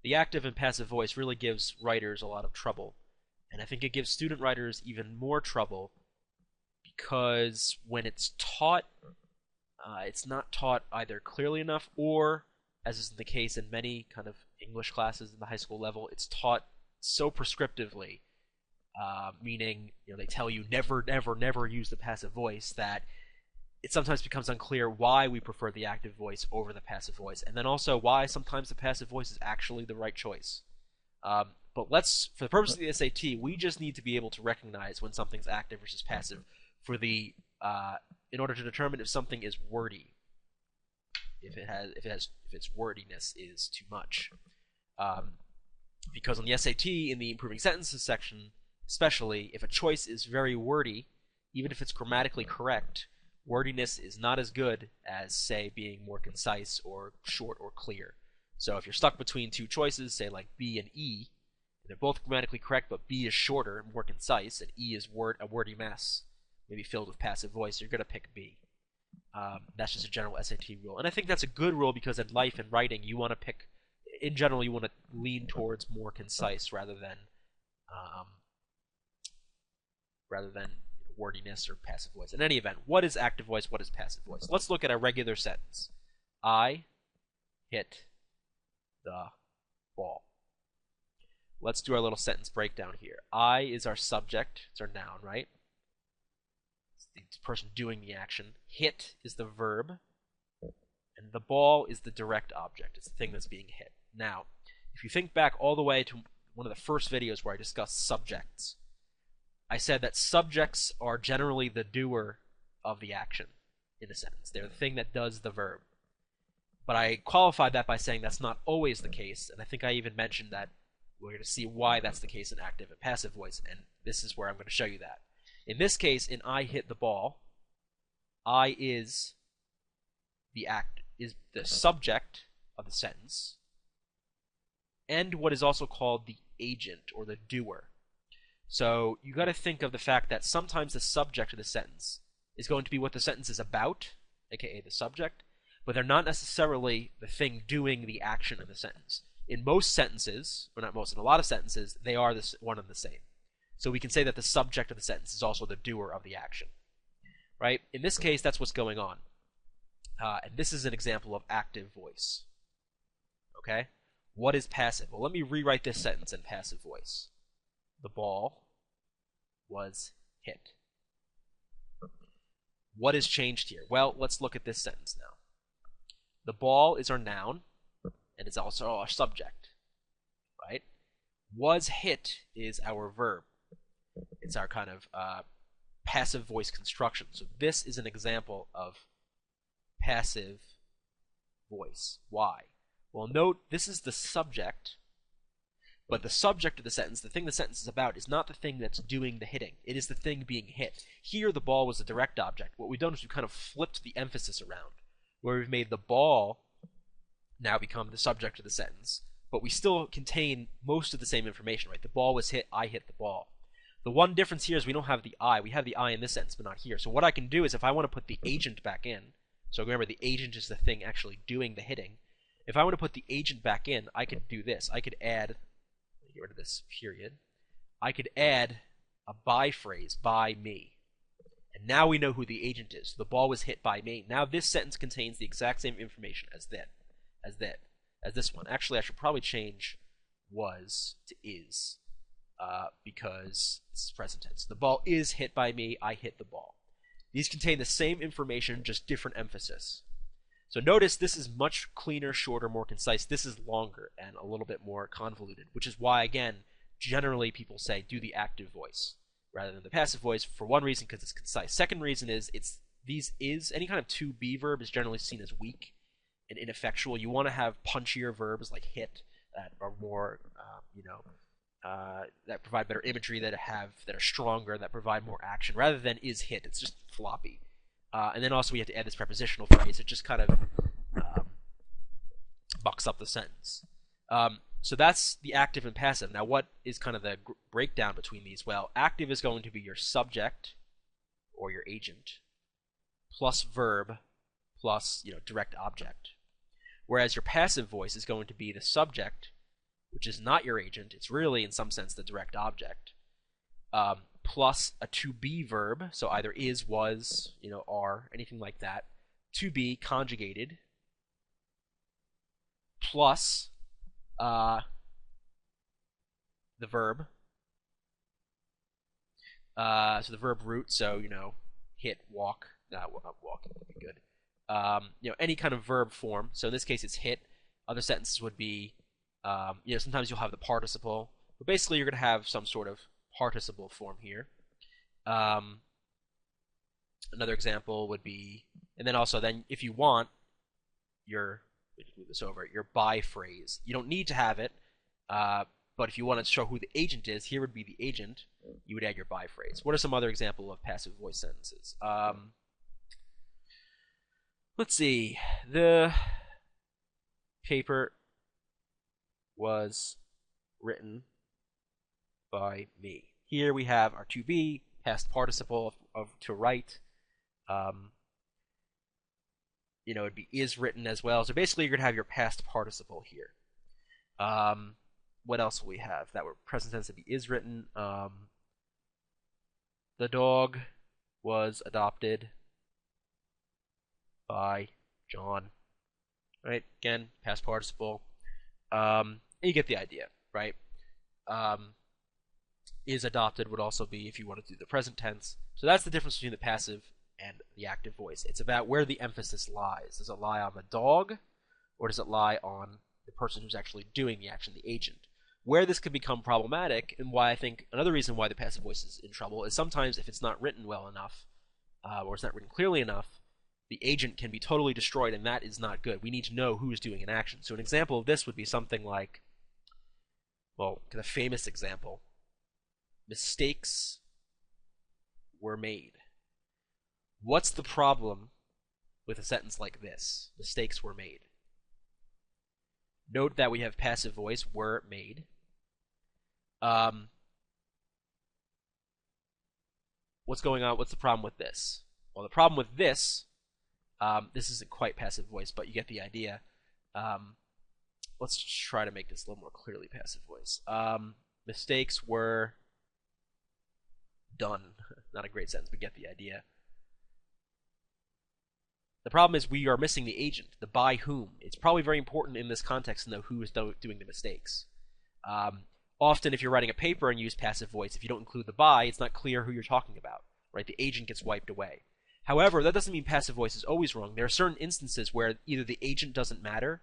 the active and passive voice really gives writers a lot of trouble. And I think it gives student writers even more trouble because when it's taught, it's not taught either clearly enough or, as is the case in many kind of English classes in the high school level, it's taught so prescriptively, meaning they tell you never, never, never use the passive voice, that it sometimes becomes unclear why we prefer the active voice over the passive voice, and then also why sometimes the passive voice is actually the right choice. But for the purpose of the SAT, we just need to be able to recognize when something's active versus passive in order to determine if something is wordy, if its wordiness is too much. Because on the SAT, in the improving sentences section, especially, if a choice is very wordy, even if it's grammatically correct, wordiness is not as good as, say, being more concise or short or clear. So if you're stuck between two choices, say like B and E, and they're both grammatically correct, but B is shorter and more concise, and E is a wordy mess, maybe filled with passive voice, you're going to pick B. That's just a general SAT rule. And I think that's a good rule because in life and writing, you want to pick, in general, you want to lean towards more concise rather than wordiness or passive voice. In any event, what is active voice? What is passive voice? Let's look at a regular sentence. I hit the ball. Let's do our little sentence breakdown here. I is our subject. It's our noun, right? It's the person doing the action. Hit is the verb. And the ball is the direct object. It's the thing that's being hit. Now, if you think back all the way to one of the first videos where I discussed subjects, I said that subjects are generally the doer of the action in a sentence. They're the thing that does the verb. But I qualified that by saying that's not always the case, and I think I even mentioned that we're going to see why that's the case in active and passive voice, and this is where I'm going to show you that. In this case, in I hit the ball, I is the subject of the sentence, and what is also called the agent or the doer. So you got to think of the fact that sometimes the subject of the sentence is going to be what the sentence is about, aka the subject, but they're not necessarily the thing doing the action of the sentence. In most sentences, or not most, in a lot of sentences, they are one and the same. So we can say that the subject of the sentence is also the doer of the action. Right? In this case, that's what's going on. And this is an example of active voice. Okay? What is passive? Well, let me rewrite this sentence in passive voice. The ball was hit. What has changed here? Well, let's look at this sentence now. The ball is our noun, and it's also our subject, right? Was hit is our verb. It's our kind of passive voice construction. So this is an example of passive voice. Why? Well, note this is the subject, but the subject of the sentence, the thing the sentence is about, is not the thing that's doing the hitting. It is the thing being hit. Here, the ball was the direct object. What we've done is we've kind of flipped the emphasis around, where we've made the ball now become the subject of the sentence, but we still contain most of the same information, right? The ball was hit, I hit the ball. The one difference here is we don't have the I. We have the I in this sentence, but not here. So what I can do is if I want to put the agent back in, so remember the agent is the thing actually doing the hitting. If I want to put the agent back in, I could do this. I could add, get rid of this period, I could add a by phrase, by me. And now we know who the agent is. The ball was hit by me. Now this sentence contains the exact same information as this one. Actually, I should probably change was to is because it's present tense. The ball is hit by me. I hit the ball. These contain the same information, just different emphasis. So notice this is much cleaner, shorter, more concise. This is longer and a little bit more convoluted, which is why, again, generally people say do the active voice rather than the passive voice. For one reason, because it's concise. Second reason is any kind of to be verb is generally seen as weak and ineffectual. You want to have punchier verbs like hit that are more, that provide better imagery, that are stronger, that provide more action, rather than is hit. It's just floppy. And then also we have to add this prepositional phrase. It just kind of bucks up the sentence. So that's the active and passive. Now what is kind of the breakdown between these? Well, active is going to be your subject or your agent plus verb plus direct object. Whereas your passive voice is going to be the subject which is not your agent. It's really, in some sense, the direct object, plus a to be verb, so either is, was, are, anything like that, to be conjugated, plus the verb. So the verb root, so, hit, walk, not walking would be good. Any kind of verb form. So in this case, it's hit. Other sentences would be, sometimes you'll have the participle, but basically you're going to have some sort of participle form here. Another example would be, and then also if you want your, move this over, your by phrase. You don't need to have it, but if you want to show who the agent is, here would be the agent. You would add your by phrase. What are some other examples of passive voice sentences? Let's see. The paper was written by me. Here we have our to be, past participle of to write. It'd be is written as well. So basically, you're going to have your past participle here. What else will we have? That were present tense would be is written. The dog was adopted by John. Right? Again, past participle. You get the idea, right? Is adopted would also be if you want to do the present tense. So that's the difference between the passive and the active voice. It's about where the emphasis lies. Does it lie on the dog, or does it lie on the person who's actually doing the action, the agent? Where this can become problematic, and why I think another reason why the passive voice is in trouble, is sometimes if it's not written well enough, or it's not written clearly enough, the agent can be totally destroyed, and that is not good. We need to know who is doing an action. So an example of this would be something like, well, the famous example, mistakes were made. What's the problem with a sentence like this? Mistakes were made. Note that we have passive voice, were made. What's going on? What's the problem with this? Well, the problem with this, this isn't quite passive voice, but you get the idea. Let's try to make this a little more clearly passive voice. Mistakes were done. Not a great sentence, but get the idea. The problem is we are missing the agent, the by whom. It's probably very important in this context to know who is doing the mistakes. Often if you're writing a paper and you use passive voice, if you don't include the by, it's not clear who you're talking about, right? The agent gets wiped away. However, that doesn't mean passive voice is always wrong. There are certain instances where either the agent doesn't matter,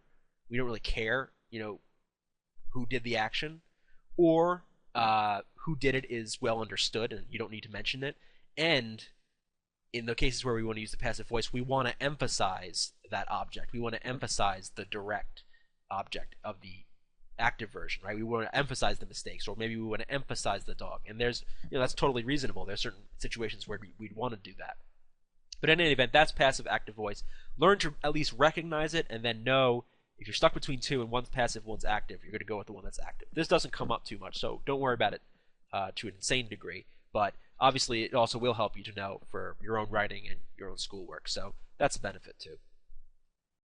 we don't really care, who did the action, or who did it is well understood and you don't need to mention it. And in the cases where we want to use the passive voice, we want to emphasize that object. We want to emphasize the direct object of the active version, right? We want to emphasize the mistakes, or maybe we want to emphasize the dog. And there's, that's totally reasonable. There's certain situations where we'd want to do that. But in any event, that's passive active voice. Learn to at least recognize it, and then know if you're stuck between two and one's passive, one's active, you're going to go with the one that's active. This doesn't come up too much, so don't worry about it to an insane degree. But obviously, it also will help you to know for your own writing and your own schoolwork. So that's a benefit too.